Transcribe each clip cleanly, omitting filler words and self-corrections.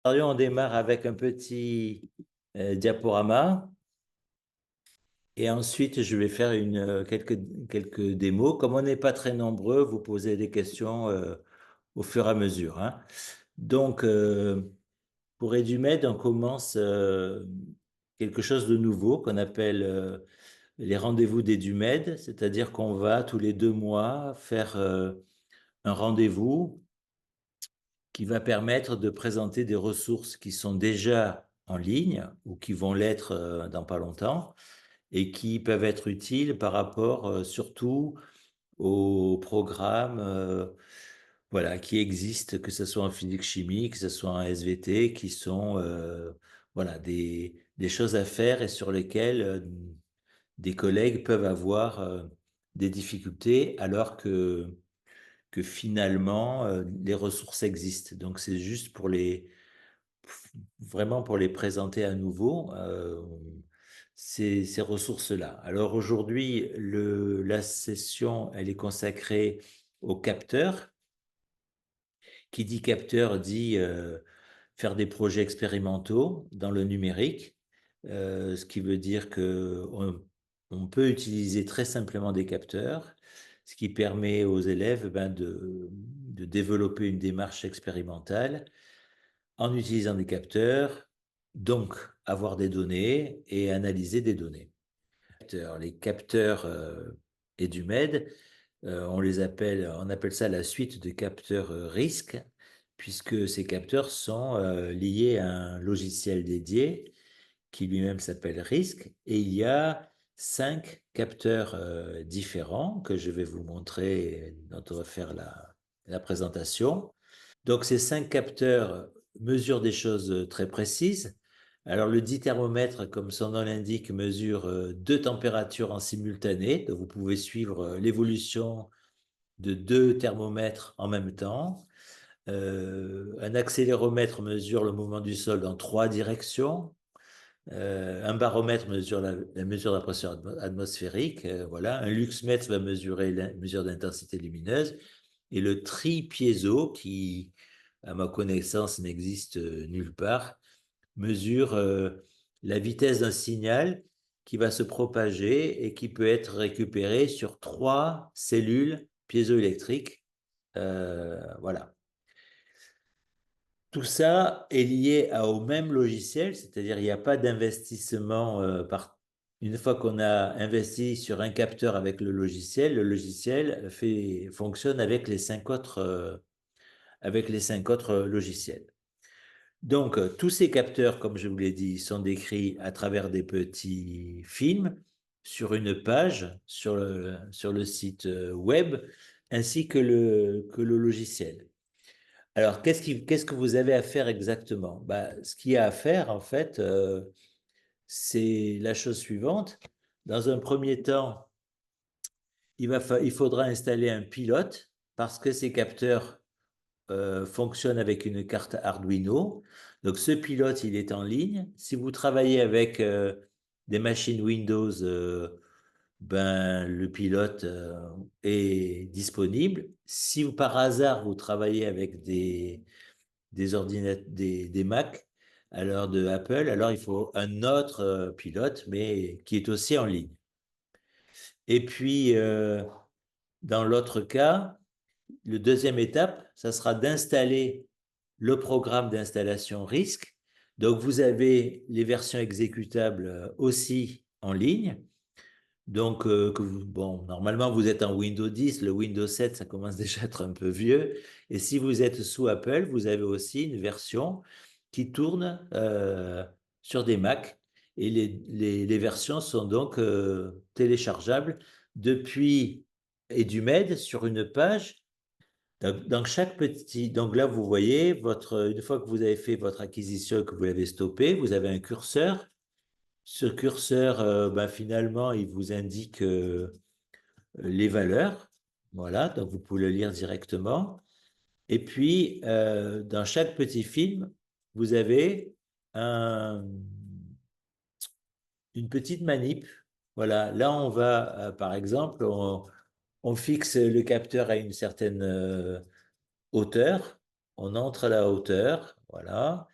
On démarre avec un petit diaporama et ensuite je vais faire quelques démos. Comme on n'est pas très nombreux, vous posez des questions au fur et à mesure, hein. Donc, pour Edumed, on commence quelque chose de nouveau qu'on appelle les rendez-vous d'Edumed, c'est-à-dire qu'on va tous les 2 mois faire un rendez-vous qui va permettre de présenter des ressources qui sont déjà en ligne ou qui vont l'être dans pas longtemps et qui peuvent être utiles par rapport surtout aux programmes voilà, qui existent, que ce soit en physique-chimie, que ce soit en SVT, qui sont voilà, des choses à faire et sur lesquelles des collègues peuvent avoir des difficultés alors que finalement les ressources existent. Donc c'est juste pour vraiment pour les présenter à nouveau ces ressources-là. Alors aujourd'hui, la session, elle est consacrée aux capteurs. Qui dit capteur dit faire des projets expérimentaux dans le numérique, ce qui veut dire que on peut utiliser très simplement des capteurs, ce qui permet aux élèves de développer une démarche expérimentale en utilisant des capteurs, donc avoir des données et analyser des données. Les capteurs EduMed, on appelle ça la suite de capteurs risques, puisque ces capteurs sont liés à un logiciel dédié qui lui-même s'appelle RISC, et il y a 5 capteurs différents que je vais vous montrer, dont on va faire la présentation. Donc, ces 5 capteurs mesurent des choses très précises. Alors, le dithermomètre, comme son nom l'indique, mesure 2 températures en simultané. Donc, vous pouvez suivre l'évolution de 2 thermomètres en même temps. Un accéléromètre mesure le mouvement du sol dans 3 directions. Un baromètre mesure la mesure de la pression atmosphérique. Voilà. Un luxmètre va mesurer la mesure d'intensité lumineuse. Et le tri-piézo, qui, à ma connaissance, n'existe nulle part, mesure la vitesse d'un signal qui va se propager et qui peut être récupéré sur 3 cellules piézoélectriques. Voilà. Tout ça est lié au même logiciel, c'est-à-dire il n'y a pas d'investissement Une fois qu'on a investi sur un capteur avec le logiciel fonctionne avec les 5 autres logiciels. Donc, tous ces capteurs, comme je vous l'ai dit, sont décrits à travers des petits films sur une page sur le site web ainsi que le logiciel. Alors, qu'est-ce que vous avez à faire exactement? Bah, ce qu'il y a à faire, en fait, c'est la chose suivante. Dans un premier temps, il faudra installer un pilote parce que ces capteurs fonctionnent avec une carte Arduino. Donc, ce pilote, il est en ligne. Si vous travaillez avec des machines Windows, ben, le pilote est disponible. Si par hasard vous travaillez avec des Mac, alors de Apple, alors il faut un autre pilote, mais qui est aussi en ligne. Et puis, dans l'autre cas, le deuxième étape, ça sera d'installer le programme d'installation RISC. Donc, vous avez les versions exécutables aussi en ligne. Donc, bon, normalement, vous êtes en Windows 10, le Windows 7, ça commence déjà à être un peu vieux. Et si vous êtes sous Apple, vous avez aussi une version qui tourne sur des Mac. Et les versions sont donc téléchargeables depuis Edumed sur une page. Donc là, vous voyez, une fois que vous avez fait votre acquisition et que vous l'avez stoppé, vous avez un curseur. Ce curseur, ben, finalement, il vous indique les valeurs. Voilà, donc vous pouvez le lire directement. Et puis, dans chaque petit film, vous avez un- une petite manip. Voilà, là, on va, par exemple, on fixe le capteur à une certaine hauteur. On entre à la hauteur. Voilà.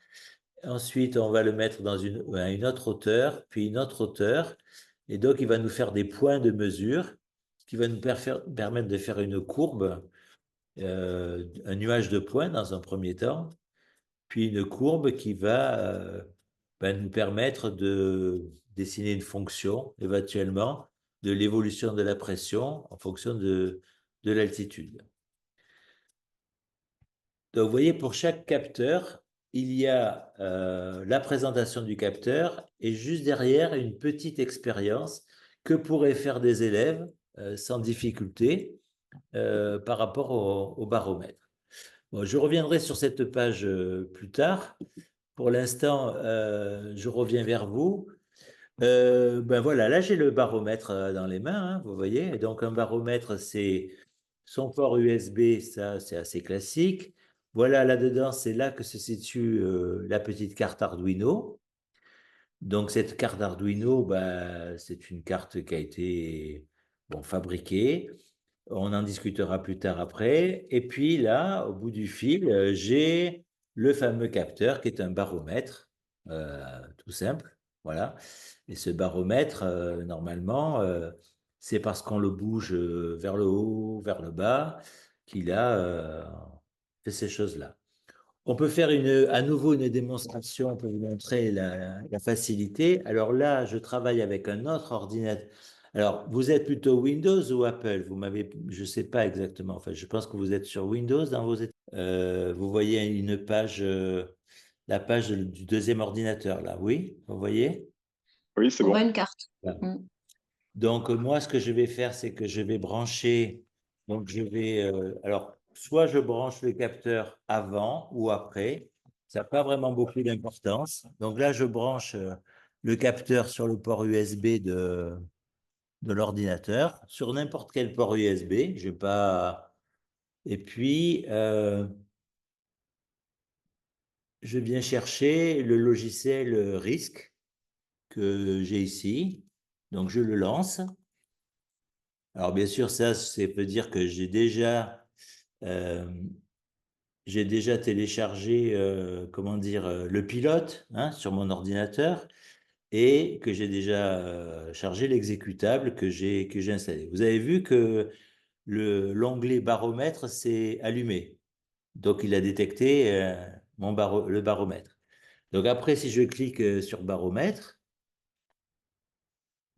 Ensuite, on va le mettre à une autre hauteur, puis une autre hauteur. Et donc, il va nous faire des points de mesure qui va nous permettre de faire une courbe, un nuage de points dans un premier temps, puis une courbe qui va nous permettre de dessiner une fonction, éventuellement, de l'évolution de la pression en fonction de l'altitude. Donc, vous voyez, pour chaque capteur, il y a la présentation du capteur et juste derrière, une petite expérience que pourraient faire des élèves sans difficulté par rapport au baromètre. Bon, je reviendrai sur cette page plus tard. Pour l'instant, je reviens vers vous. Ben voilà, là j'ai le baromètre dans les mains, hein, vous voyez. Et donc un baromètre, c'est son port USB, ça c'est assez classique. Voilà, là-dedans, c'est là que se situe la petite carte Arduino. Donc cette carte Arduino, ben, c'est une carte qui a été bon, fabriquée. On en discutera plus tard après. Et puis là, au bout du fil, j'ai le fameux capteur qui est un baromètre, tout simple. Voilà. Et ce baromètre, normalement, c'est parce qu'on le bouge vers le haut, vers le bas, qu'il a fait ces choses-là. On peut faire à nouveau une démonstration pour vous montrer la facilité. Alors là, je travaille avec un autre ordinateur. Alors, vous êtes plutôt Windows ou Apple? Je ne sais pas exactement. Enfin, je pense que vous êtes sur Windows dans vos états. Vous voyez une page, la page du deuxième ordinateur là. Oui, vous voyez? Oui, c'est On voit bon. une carte. Voilà. Mm. Donc, moi, ce que je vais faire, c'est que je vais brancher. Donc, alors, soit je branche le capteur avant ou après. Ça n'a pas vraiment beaucoup d'importance. Donc là, je branche le capteur sur le port USB de l'ordinateur, sur n'importe quel port USB. Je vais pas. Et puis, je viens chercher le logiciel RISC que j'ai ici. Donc, je le lance. Alors bien sûr, ça veut dire que euh, j'ai déjà téléchargé, comment dire, le pilote hein, sur mon ordinateur et que j'ai déjà chargé l'exécutable que j'ai installé. Vous avez vu que l'onglet baromètre s'est allumé. Donc il a détecté le baromètre. Donc après, si je clique sur baromètre,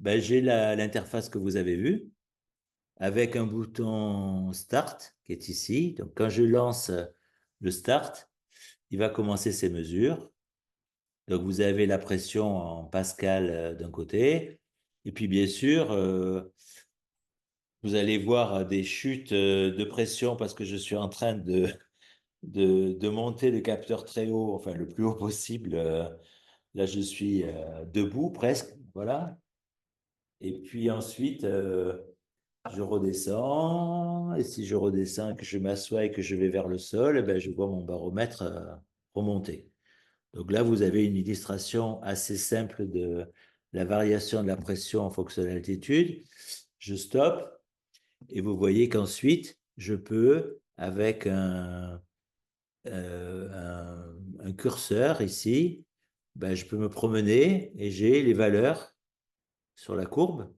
ben, j'ai l'interface que vous avez vue, avec un bouton Start qui est ici. Donc, quand je lance le Start, il va commencer ses mesures. Donc, vous avez la pression en pascal d'un côté. Et puis, bien sûr, vous allez voir des chutes de pression parce que je suis en train de monter le capteur très haut, enfin le plus haut possible. Là, je suis debout presque. Voilà. Et puis ensuite, je redescends, et si je redescends, et que je m'assois et que je vais vers le sol, eh ben, je vois mon baromètre remonter. Donc là, vous avez une illustration assez simple de la variation de la pression en fonction de l'altitude. Je stoppe, et vous voyez qu'ensuite, je peux, avec un curseur ici, ben, je peux me promener et j'ai les valeurs sur la courbe.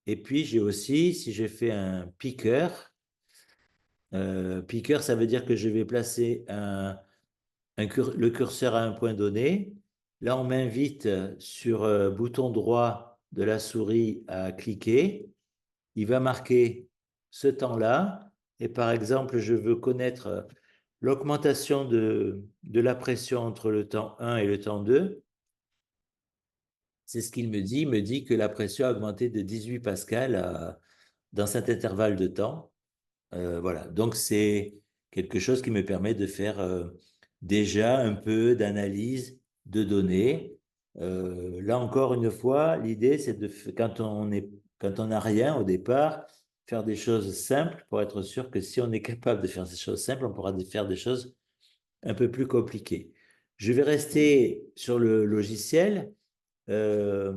Et puis, j'ai aussi, si je fais un piqueur, piqueur, ça veut dire que je vais placer le curseur à un point donné. Là, on m'invite sur bouton droit de la souris à cliquer. Il va marquer ce temps-là. Et par exemple, je veux connaître l'augmentation de la pression entre le temps 1 et le temps 2. C'est ce qu'il me dit. Il me dit que la pression a augmenté de 18 pascal dans cet intervalle de temps. Voilà, donc c'est quelque chose qui me permet de faire déjà un peu d'analyse de données. Là encore une fois, l'idée c'est quand on n'a rien au départ, faire des choses simples pour être sûr que si on est capable de faire ces choses simples, on pourra faire des choses un peu plus compliquées. Je vais rester sur le logiciel. Euh,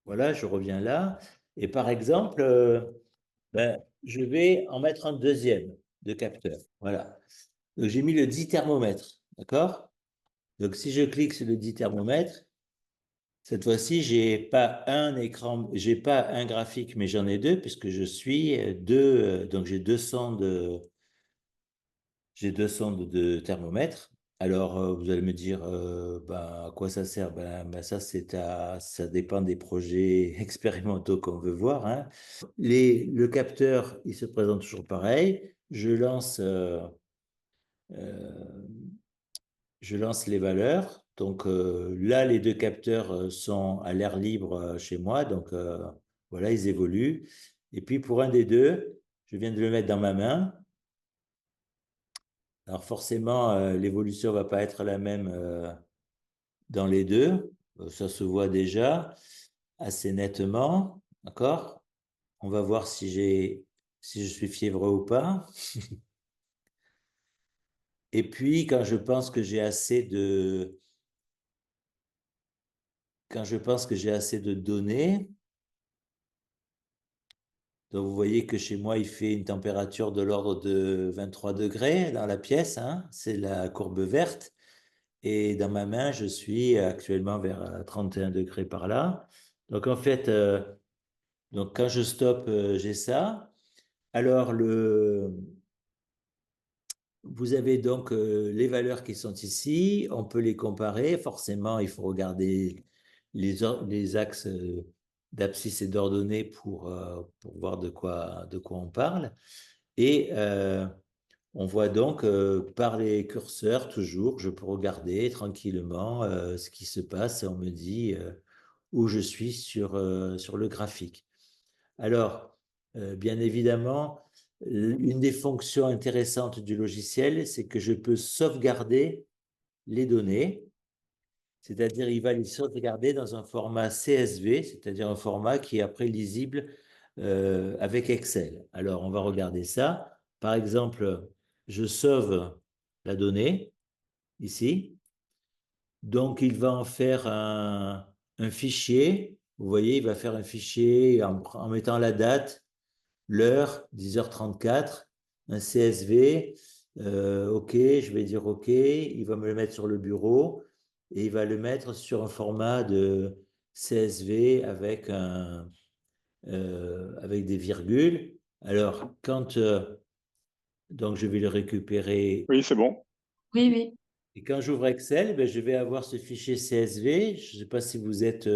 voilà, je reviens là. Et par exemple, ben, je vais en mettre un deuxième de capteur. Voilà. Donc, j'ai mis le 10 thermomètre. D'accord? Donc, si je clique sur le dit thermomètre, cette fois-ci, j'ai pas un écran, j'ai pas un graphique, mais j'en ai deux, puisque je suis deux, donc j'ai deux sondes de thermomètre. Alors, vous allez me dire, ben, à quoi ça sert? Ça, ça dépend des projets expérimentaux qu'on veut voir, hein. Le capteur, il se présente toujours pareil. Euh, je lance les valeurs. Donc là, les deux capteurs sont à l'air libre chez moi. Donc voilà, ils évoluent. Et puis pour un des deux, je viens de le mettre dans ma main. Alors forcément, l'évolution va pas être la même dans les deux. Ça se voit déjà assez nettement. D'accord? On va voir si je suis fiévreux ou pas. Et puis, quand je pense que j'ai assez de données, donc vous voyez que chez moi, il fait une température de l'ordre de 23 degrés dans la pièce, hein, c'est la courbe verte. Et dans ma main, je suis actuellement vers 31 degrés par là. Donc en fait, donc quand je stoppe, j'ai ça. Alors vous avez donc les valeurs qui sont ici, on peut les comparer. Forcément, il faut regarder les axes d'abscisse et d'ordonnée pour voir de quoi on parle. Et on voit donc par les curseurs, toujours, je peux regarder tranquillement ce qui se passe et on me dit où je suis sur le graphique. Alors, bien évidemment, une des fonctions intéressantes du logiciel, c'est que je peux sauvegarder les données, c'est-à-dire il va les sauvegarder dans un format CSV, c'est-à-dire un format qui est après lisible avec Excel. Alors, on va regarder ça. Par exemple, je sauve la donnée ici. Donc, il va en faire un fichier. Vous voyez, il va faire un fichier en mettant la date, l'heure, 10h34, un CSV. OK, je vais dire OK. Il va me le mettre sur le bureau et il va le mettre sur un format de CSV avec des virgules. Alors, donc je vais le récupérer. Oui, c'est bon. Oui, oui. Et quand j'ouvre Excel, ben, je vais avoir ce fichier CSV. Je ne sais pas si vous êtes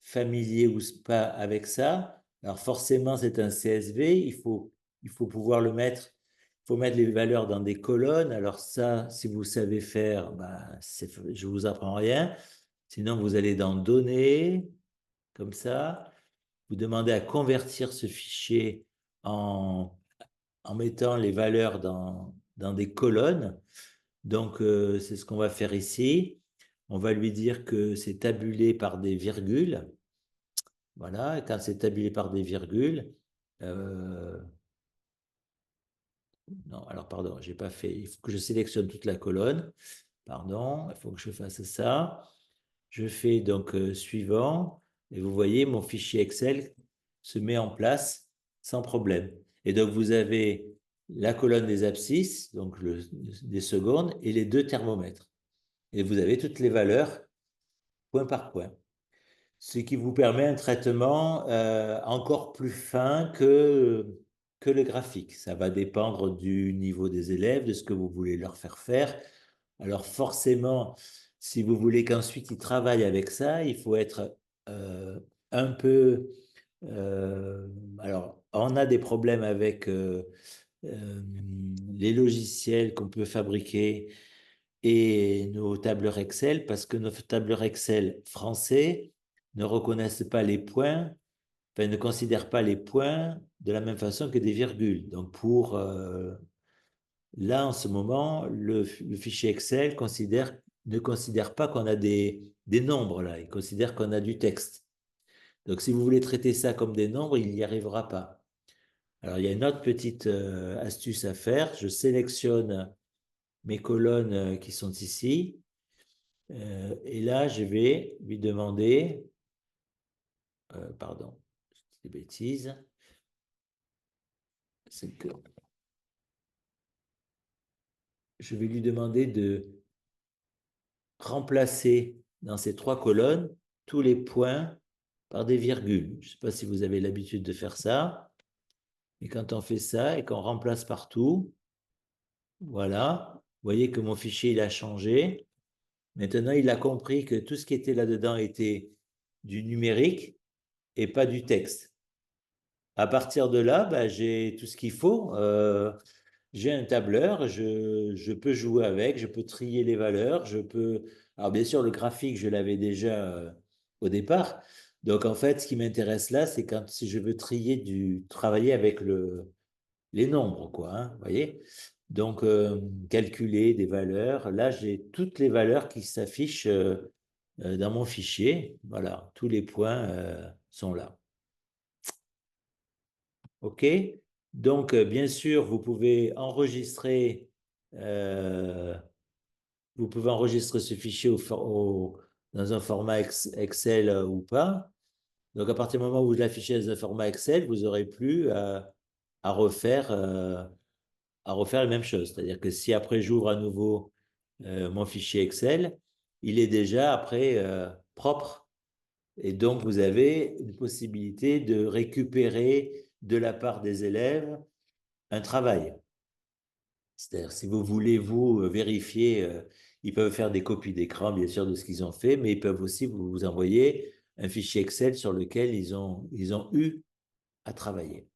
familier ou pas avec ça. Alors forcément, c'est un CSV. Il faut pouvoir il faut mettre les valeurs dans des colonnes. Alors ça, si vous savez faire, ben, je vous apprends rien. Sinon, vous allez dans Données, comme ça. Vous demandez à convertir ce fichier en, en mettant les valeurs dans des colonnes. Donc, c'est ce qu'on va faire ici. On va lui dire que c'est tabulé par des virgules. Voilà, et quand c'est tabulé par des virgules, euh, non, alors pardon, j'ai pas fait. Il faut que je sélectionne toute la colonne. Pardon, il faut que je fasse ça. Je fais donc suivant, et vous voyez, mon fichier Excel se met en place sans problème. Et donc, vous avez la colonne des abscisses, donc des secondes, et les deux thermomètres. Et vous avez toutes les valeurs point par point, ce qui vous permet un traitement encore plus fin que le graphique. Ça va dépendre du niveau des élèves, de ce que vous voulez leur faire faire. Alors forcément, si vous voulez qu'ensuite ils travaillent avec ça, il faut être un peu... alors, on a des problèmes avec les logiciels qu'on peut fabriquer et nos tableurs Excel, parce que nos tableurs Excel français ne reconnaissent pas les points, enfin ne considèrent pas les points de la même façon que des virgules. Donc là, en ce moment, le fichier Excel ne considère pas qu'on a des nombres là, il considère qu'on a du texte. Donc si vous voulez traiter ça comme des nombres, il n'y arrivera pas. Alors il y a une autre petite astuce à faire. Je sélectionne mes colonnes qui sont ici. Et là, je vais lui demander, pardon, c'est des bêtises, c'est que je vais lui demander remplacer dans ces trois colonnes tous les points par des virgules. Je ne sais pas si vous avez l'habitude de faire ça, mais quand on fait ça et qu'on remplace partout, voilà, vous voyez que mon fichier, il a changé. Maintenant, il a compris que tout ce qui était là-dedans était du numérique et pas du texte. À partir de là, bah, j'ai tout ce qu'il faut. J'ai un tableur, je peux jouer avec, je peux trier les valeurs, je peux... Alors bien sûr, le graphique, je l'avais déjà au départ. Donc en fait, ce qui m'intéresse là, c'est quand si je veux travailler avec les nombres, quoi, hein, vous voyez? Donc calculer des valeurs. Là, j'ai toutes les valeurs qui s'affichent dans mon fichier. Voilà, tous les points sont là. OK? Donc, bien sûr, euh, vous pouvez enregistrer ce fichier dans un format Excel ou pas. Donc, à partir du moment où vous l'affichez dans un format Excel, vous n'aurez plus à refaire, à refaire les mêmes choses. C'est-à-dire que si après j'ouvre à nouveau mon fichier Excel, il est déjà après propre. Et donc, vous avez une possibilité de récupérer de la part des élèves un travail. C'est-à-dire, si vous voulez, vous, vérifier, ils peuvent faire des copies d'écran, bien sûr, de ce qu'ils ont fait, mais ils peuvent aussi vous envoyer un fichier Excel sur lequel ils ont eu à travailler.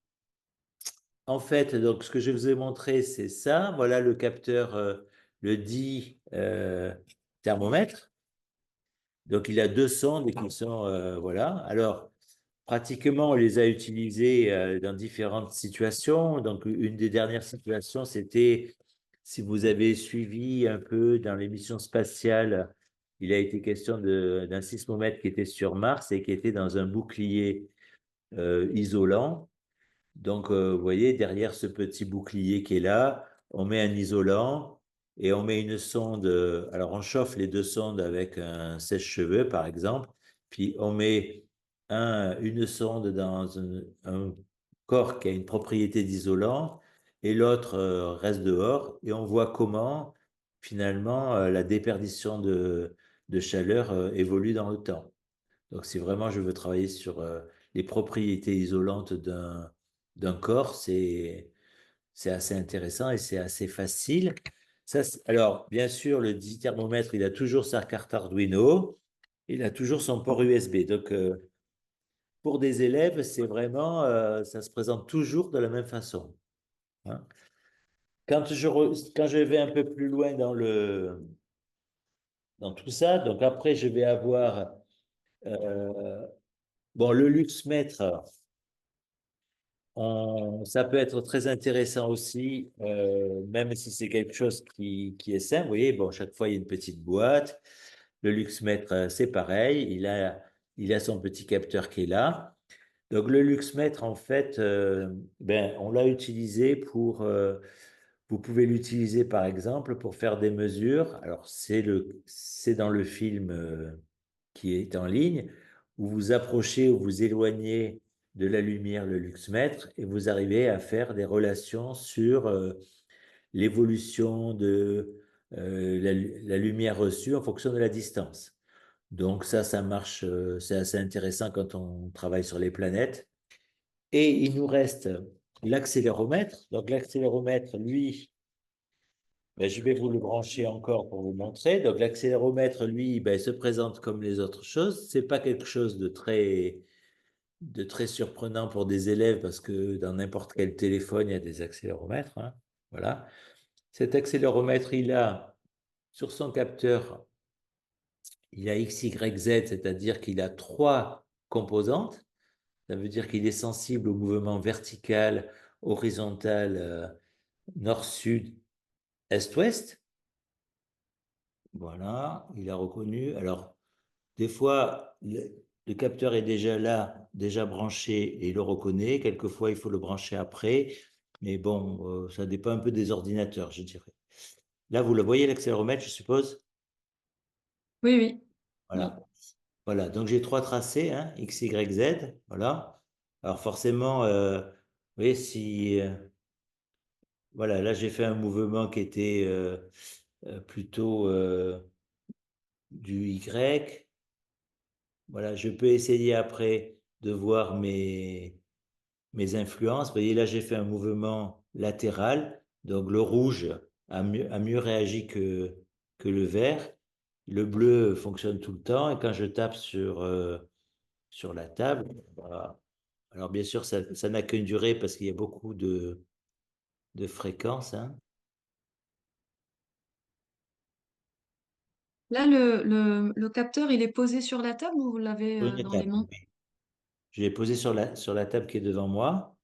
En fait, donc, ce que je vous ai montré, c'est ça. Voilà le capteur, le dit thermomètre. Donc, il a deux sondes qui sont, voilà. Alors, pratiquement, on les a utilisés dans différentes situations. Donc, une des dernières situations, c'était, si vous avez suivi un peu dans l'émission spatiale, il a été question d'un sismomètre qui était sur Mars et qui était dans un bouclier isolant. Donc, vous voyez, derrière ce petit bouclier qui est là, on met un isolant et on met une sonde. Alors, on chauffe les deux sondes avec un sèche-cheveux, par exemple. Puis, on met une sonde dans un corps qui a une propriété d'isolant et l'autre reste dehors. Et on voit comment, finalement, la déperdition de chaleur évolue dans le temps. Donc, si vraiment je veux travailler sur les propriétés isolantes d'un corps, c'est assez intéressant et c'est assez facile. Ça, alors, bien sûr, le thermomètre, il a toujours sa carte Arduino, il a toujours son port USB. Donc, pour des élèves, c'est vraiment, ça se présente toujours de la même façon, hein. Quand je vais un peu plus loin dans tout ça, donc après, je vais avoir, euh, bon, le luxmètre. Ça peut être très intéressant aussi, même si c'est quelque chose qui est simple. Vous voyez, bon, chaque fois, il y a une petite boîte. Le luxmètre, c'est pareil. Il a son petit capteur qui est là. Donc, le luxmètre, en fait, ben, on l'a utilisé vous pouvez l'utiliser, par exemple, pour faire des mesures. Alors, c'est dans le film, qui est en ligne, où vous approchez ou vous éloignez de la lumière le luxmètre et vous arrivez à faire des relations sur l'évolution de la lumière reçue en fonction de la distance. Donc ça marche, c'est assez intéressant quand on travaille sur les planètes. Et il nous reste l'accéléromètre. Donc l'accéléromètre, lui, ben, je vais vous le brancher encore pour vous montrer. Donc l'accéléromètre, lui, ben, se présente comme les autres choses. C'est pas quelque chose de très surprenant pour des élèves parce que dans n'importe quel téléphone, il y a des accéléromètres, hein. Voilà. Cet accéléromètre, il a sur son capteur, il a X, Y, Z, c'est-à-dire qu'il a trois composantes. Ça veut dire qu'il est sensible au mouvement vertical, horizontal, nord-sud, est-ouest. Voilà, il a reconnu. Alors, des fois, le capteur est déjà là, déjà branché et il le reconnaît. Quelquefois, il faut le brancher après. Mais bon, ça dépend un peu des ordinateurs, je dirais. Là, vous le voyez, l'accéléromètre, je suppose? Oui, oui. Oui. Voilà. Voilà. Donc, j'ai trois tracés, hein, X, Y, Z. Voilà. Alors, forcément, vous voyez, si, voilà, là, j'ai fait un mouvement qui était plutôt du Y. Voilà, je peux essayer après de voir mes influences. Vous voyez, là, j'ai fait un mouvement latéral. Donc, le rouge a mieux réagi que le vert. Le bleu fonctionne tout le temps. Et quand je tape sur la table, voilà. Alors, bien sûr, ça n'a qu'une durée parce qu'il y a beaucoup de fréquences, hein. Là, le capteur, il est posé sur la table ou vous l'avez Sur une dans les table, mains? oui. Je l'ai posé sur la table qui est devant moi,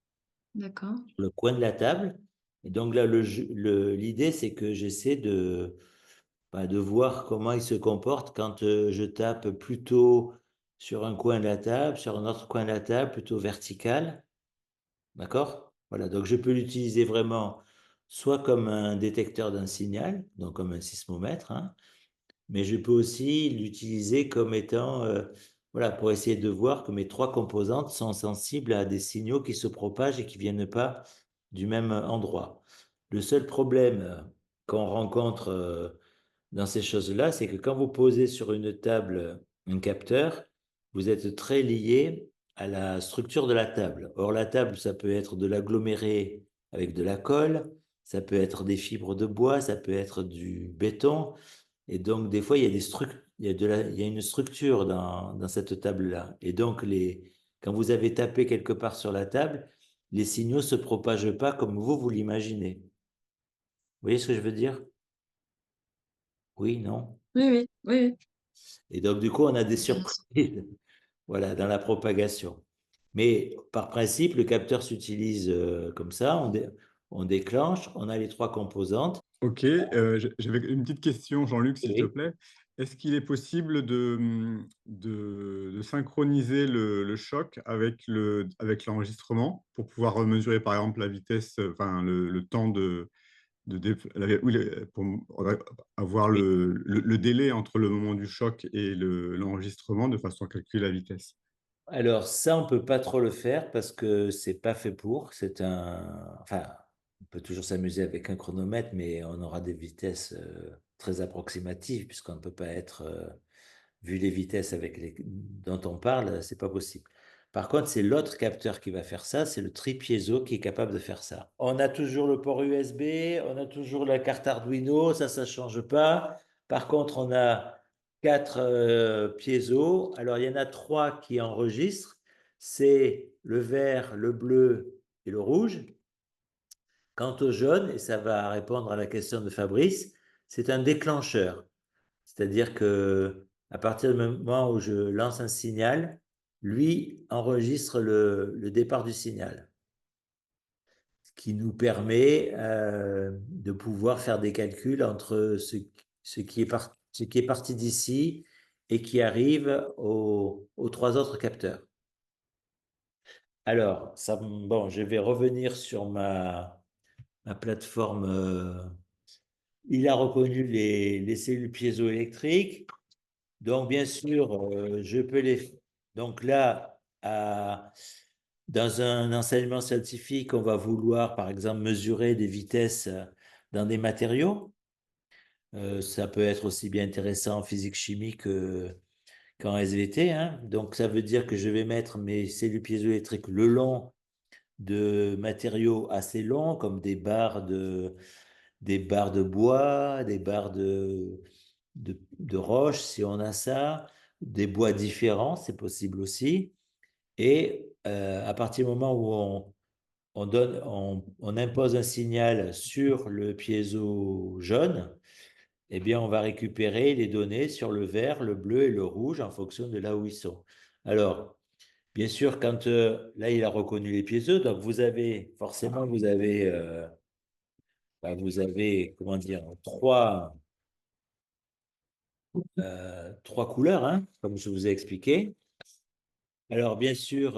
D'accord. sur le coin de la table. Et donc là, l'idée, c'est que j'essaie de voir comment il se comporte quand je tape plutôt sur un coin de la table, sur un autre coin de la table, plutôt vertical. D'accord? Voilà, donc je peux l'utiliser vraiment soit comme un détecteur d'un signal, donc comme un sismomètre, hein, mais je peux aussi l'utiliser comme étant, voilà, pour essayer de voir que mes trois composantes sont sensibles à des signaux qui se propagent et qui viennent pas du même endroit. Le seul problème qu'on rencontre dans ces choses-là, c'est que quand vous posez sur une table un capteur, vous êtes très lié à la structure de la table. Or, la table, ça peut être de l'aggloméré avec de la colle, ça peut être des fibres de bois, ça peut être du béton. Et donc, des fois, il y a il y a une structure dans cette table-là. Et donc, quand vous avez tapé quelque part sur la table, les signaux ne se propagent pas comme vous l'imaginez. Vous voyez ce que je veux dire? Oui, non? Oui, oui, oui, oui. Et donc, du coup, on a des Intéressant. surprises, voilà, dans la propagation. Mais par principe, le capteur s'utilise comme ça, on déclenche, on a les trois composantes. Ok, j'avais une petite question, Jean-Luc, s'il te Oui. plaît. Est-ce qu'il est possible de synchroniser le choc avec avec l'enregistrement pour pouvoir mesurer, par exemple, la vitesse, enfin, le temps oui, pour avoir Oui. le délai entre le moment du choc et l'enregistrement de façon à calculer la vitesse? Alors, ça, on peut pas trop le faire parce que c'est pas fait pour. Enfin, on peut toujours s'amuser avec un chronomètre, mais on aura des vitesses très approximatives puisqu'on ne peut pas être vu les vitesses dont on parle, c'est pas possible. Par contre, c'est l'autre capteur qui va faire ça, c'est le tripiezo qui est capable de faire ça. On a toujours le port USB, on a toujours la carte Arduino, ça change pas. Par contre, on a quatre piezo. Alors, il y en a trois qui enregistrent. C'est le vert, le bleu et le rouge. Quant au jaune, et ça va répondre à la question de Fabrice, c'est un déclencheur. C'est-à-dire que à partir du moment où je lance un signal, lui enregistre le départ du signal, ce qui nous permet de pouvoir faire des calculs entre ce qui est parti d'ici et qui arrive aux trois autres capteurs. Alors, bon, je vais revenir sur ma plateforme. Il a reconnu les cellules piézoélectriques. Donc, bien sûr, je peux les. Donc là, dans un enseignement scientifique, on va vouloir, par exemple, mesurer des vitesses dans des matériaux. Ça peut être aussi bien intéressant en physique-chimie qu'en SVT, hein. Donc, ça veut dire que je vais mettre mes cellules piézoélectriques le long de matériaux assez longs, comme des barres de bois, des barres de roche, si on a ça, des bois différents, c'est possible aussi. Et à partir du moment où on impose un signal sur le piezo jaune, eh bien, on va récupérer les données sur le vert, le bleu et le rouge en fonction de là où ils sont. Alors, bien sûr, quand là, il a reconnu les piézos, donc forcément, vous avez, comment dire, trois couleurs, hein, comme je vous ai expliqué. Alors, bien sûr,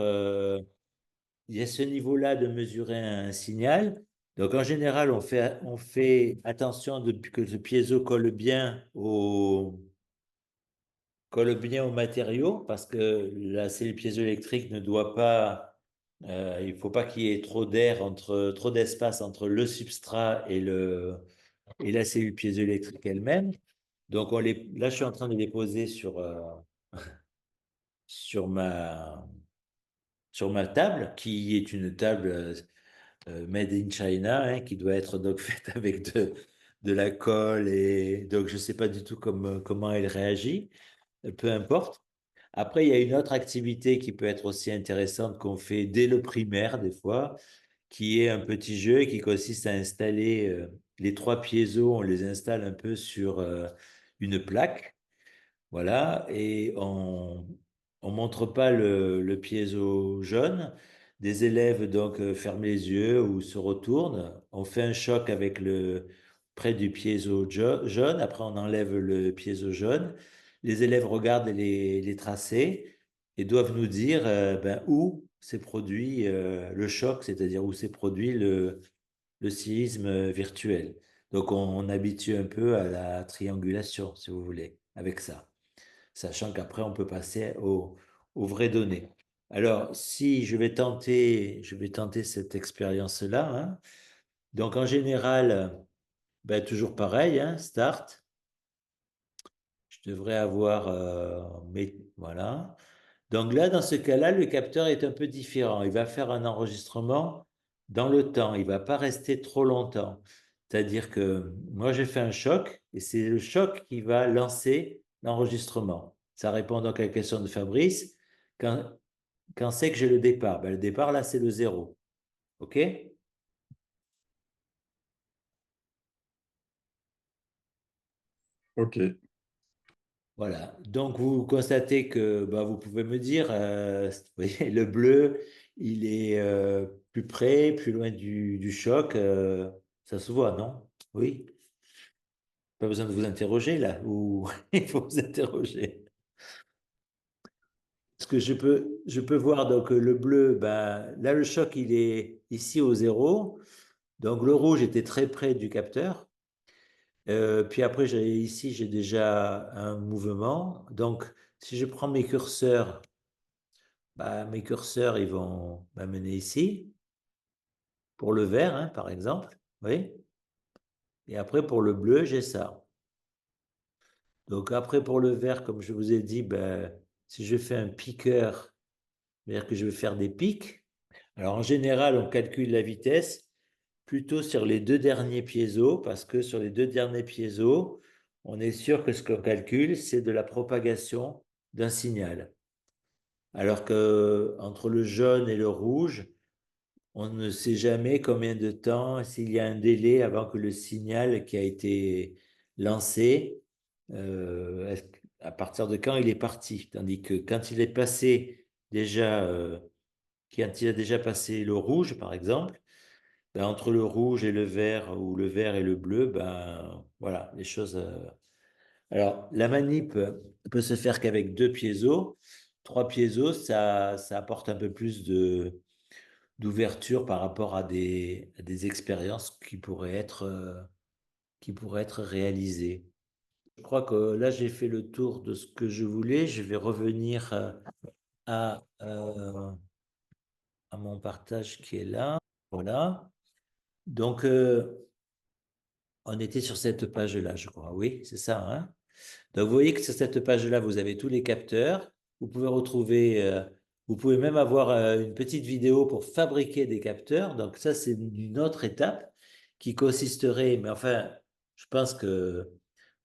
il y a ce niveau-là de mesurer un signal. Donc, en général, on fait attention que le piezo colle bien au matériau parce que la cellule piézoélectrique ne doit pas, il ne faut pas qu'il y ait trop d'espace entre le substrat et la cellule piézoélectrique elle-même. Donc, là, je suis en train de les poser sur sur ma table, qui est une table made in China, hein, qui doit être donc faite avec de la colle. Et donc, je ne sais pas du tout comment elle réagit, peu importe. Après, il y a une autre activité qui peut être aussi intéressante qu'on fait dès le primaire, des fois, qui est un petit jeu qui consiste à installer les trois piésos, on les installe un peu sur une plaque. Voilà, et on montre pas le piézo jaune. Des élèves donc ferment les yeux ou se retournent. On fait un choc avec près du piézo jaune. Après, on enlève le piézo jaune. Les élèves regardent les tracés et doivent nous dire ben, où s'est produit le choc, c'est-à-dire où s'est produit le séisme virtuel. Donc, on habitue un peu à la triangulation, si vous voulez, avec ça, sachant qu'après, on peut passer aux vraies données. Alors, si je vais tenter cette expérience-là, hein. Donc, en général, ben, toujours pareil, hein, start. Je devrais avoir voilà. Donc là, dans ce cas-là, le capteur est un peu différent. Il va faire un enregistrement dans le temps. Il ne va pas rester trop longtemps. C'est-à-dire que moi, j'ai fait un choc et c'est le choc qui va lancer l'enregistrement. Ça répond donc à la question de Fabrice. Quand, quand c'est que j'ai le départ? Ben, le départ, là, c'est le zéro. OK? Ok, Voilà. Donc, vous constatez que bah, vous pouvez me dire, vous voyez, le bleu, il est plus près, plus loin du choc. Ça se voit, non? Oui. Pas besoin de vous interroger là, ou il faut vous interroger. Parce que je peux voir donc le bleu, bah, là le choc il est ici au zéro. Donc le rouge était très près du capteur. Puis après, ici, j'ai déjà un mouvement. Donc, si je prends mes curseurs, bah, mes curseurs, ils vont m'amener ici, pour le vert, hein, par exemple. Oui. Et après, pour le bleu, j'ai ça. Donc, après, pour le vert, comme je vous ai dit, ben, si je fais un piqueur, c'est-à-dire que je vais faire des pics. Alors, en général, on calcule la vitesse plutôt sur les deux derniers piésos, parce que sur les deux derniers piésos, on est sûr que ce qu'on calcule, c'est de la propagation d'un signal. Alors que entre le jaune et le rouge, on ne sait jamais combien de temps, s'il y a un délai avant que le signal qui a été lancé, à partir de quand il est parti. Tandis que quand il est passé déjà, quand il a déjà passé le rouge, par exemple, ben, entre le rouge et le vert ou le vert et le bleu, ben voilà, les choses. Alors, la manip peut se faire qu'avec deux piésos. Trois piésos, ça apporte un peu plus d'ouverture par rapport à des expériences qui pourraient être réalisées. Je crois que là, j'ai fait le tour de ce que je voulais. Je vais revenir à, euh, à mon partage qui est là. Voilà. Donc, on était sur cette page-là, je crois. Oui, c'est ça, hein? Donc, vous voyez que sur cette page-là, vous avez tous les capteurs. Vous pouvez retrouver, vous pouvez même avoir une petite vidéo pour fabriquer des capteurs. Donc, ça, c'est une autre étape qui consisterait, mais enfin, je pense que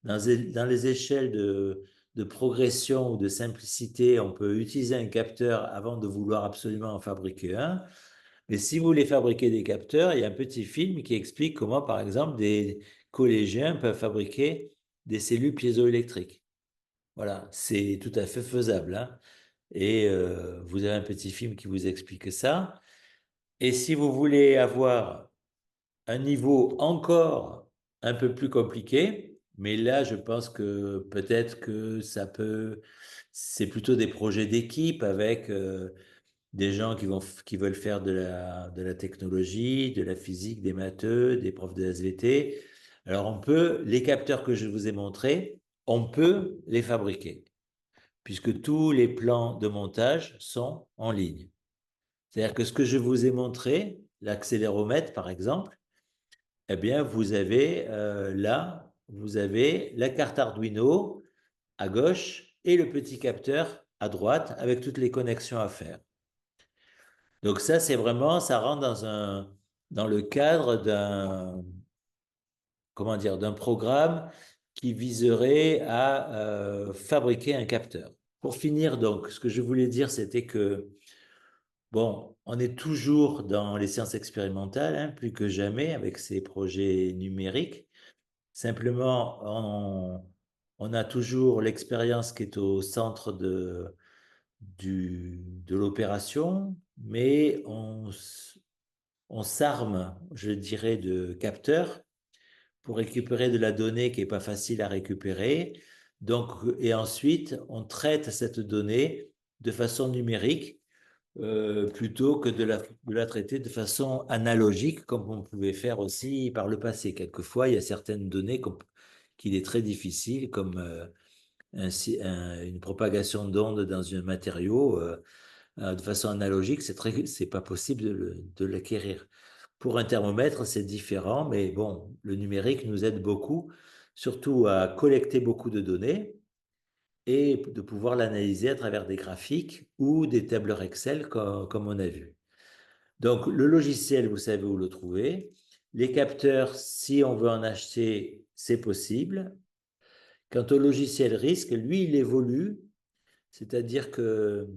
dans les échelles de progression ou de simplicité, on peut utiliser un capteur avant de vouloir absolument en fabriquer un. Mais si vous voulez fabriquer des capteurs, il y a un petit film qui explique comment, par exemple, des collégiens peuvent fabriquer des cellules piézoélectriques. Voilà, c'est tout à fait faisable, hein. Et vous avez un petit film qui vous explique ça. Et si vous voulez avoir un niveau encore un peu plus compliqué, mais là, je pense que peut-être que c'est plutôt des projets d'équipe avec des gens qui veulent faire de la technologie, de la physique, des matheux, des profs de SVT. Alors, les capteurs que je vous ai montrés, on peut les fabriquer, puisque tous les plans de montage sont en ligne. C'est-à-dire que ce que je vous ai montré, l'accéléromètre par exemple, eh bien, vous avez là vous avez la carte Arduino à gauche et le petit capteur à droite avec toutes les connexions à faire. Donc ça, c'est vraiment, ça rentre dans le cadre comment dire, d'un programme qui viserait à fabriquer un capteur. Pour finir, donc, ce que je voulais dire, c'était que, bon, on est toujours dans les sciences expérimentales, hein, plus que jamais, avec ces projets numériques. Simplement, on a toujours l'expérience qui est au centre de l'opération, mais on s'arme, je dirais, de capteurs pour récupérer de la donnée qui n'est pas facile à récupérer. Donc, et ensuite, on traite cette donnée de façon numérique plutôt que de la traiter de façon analogique, comme on pouvait faire aussi par le passé. Quelquefois, il y a certaines données qu'il est très difficile, comme une propagation d'ondes dans un matériau. De façon analogique, c'est pas possible de l'acquérir. Pour un thermomètre, c'est différent, mais bon, le numérique nous aide beaucoup, surtout à collecter beaucoup de données et de pouvoir l'analyser à travers des graphiques ou des tableurs Excel comme on a vu. Donc, le logiciel, vous savez où le trouver. Les capteurs, si on veut en acheter, c'est possible. Quant au logiciel risque, lui, il évolue, c'est-à-dire que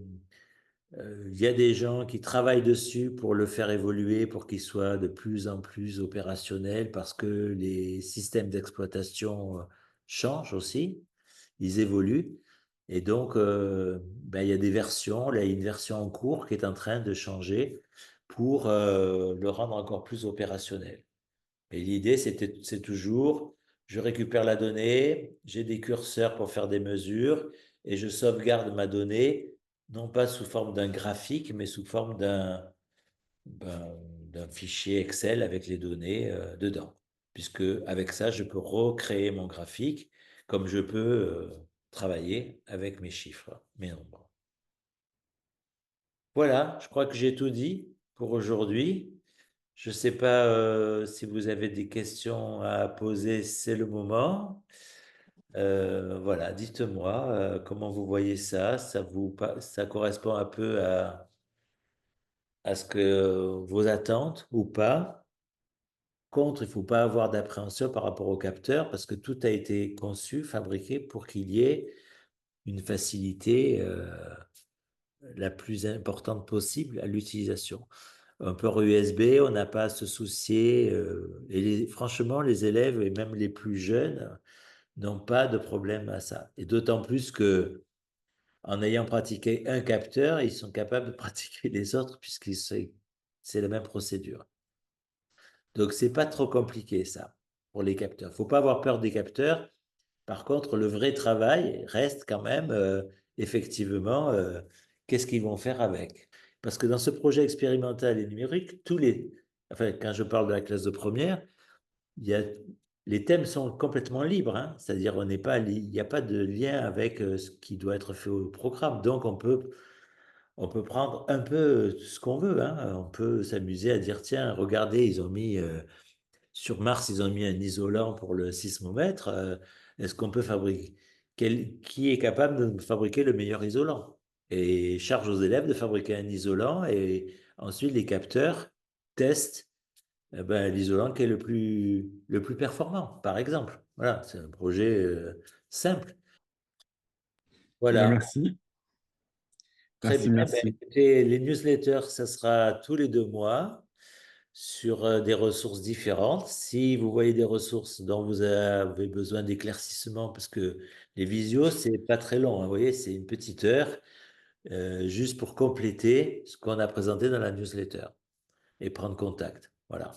il y a des gens qui travaillent dessus pour le faire évoluer, pour qu'il soit de plus en plus opérationnel, parce que les systèmes d'exploitation changent aussi, ils évoluent. Et donc, ben, il y a des versions, là, il y a une version en cours qui est en train de changer pour le rendre encore plus opérationnel. Et l'idée, c'est toujours, je récupère la donnée, j'ai des curseurs pour faire des mesures et je sauvegarde ma donnée, non pas sous forme d'un graphique, mais sous forme d'un fichier Excel avec les données dedans. Puisque avec ça, je peux recréer mon graphique comme je peux travailler avec mes chiffres, mes nombres. Voilà, je crois que j'ai tout dit pour aujourd'hui. Je ne sais pas si vous avez des questions à poser, c'est le moment. Voilà, dites-moi comment vous voyez ça. Ça correspond un peu à ce que vos attentes ou pas. Contre, il ne faut pas avoir d'appréhension par rapport au capteur parce que tout a été conçu, fabriqué pour qu'il y ait une facilité la plus importante possible à l'utilisation. Un port USB, on n'a pas à se soucier. Et franchement, les élèves et même les plus jeunes n'ont pas de problème à ça. Et d'autant plus que en ayant pratiqué un capteur, ils sont capables de pratiquer les autres puisque c'est la même procédure. Donc, c'est pas trop compliqué ça pour les capteurs. Faut pas avoir peur des capteurs. Par contre, le vrai travail reste quand même effectivement qu'est-ce qu'ils vont faire avec. Parce que dans ce projet expérimental et numérique, enfin, quand je parle de la classe de première, il y a, les thèmes sont complètement libres, hein. C'est-à-dire il n'y a pas de lien avec ce qui doit être fait au programme. Donc, on peut prendre un peu ce qu'on veut, hein. On peut s'amuser à dire, tiens, regardez, ils ont mis sur Mars, ils ont mis un isolant pour le sismomètre. Est-ce qu'on peut fabriquer qui est capable de fabriquer le meilleur isolant? Et charge aux élèves de fabriquer un isolant et ensuite les capteurs testent ben, l'isolant qui est le plus performant, par exemple. Voilà, c'est un projet simple. Eh bien, Voilà, merci. très bien. Merci, Ben, merci. écoutez, les newsletters, ça sera tous les 2 mois sur des ressources différentes. Si vous voyez des ressources dont vous avez besoin d'éclaircissement, parce que les visios, c'est pas très long, hein, vous voyez, c'est une petite heure, juste pour compléter ce qu'on a présenté dans la newsletter et prendre contact. Voilà.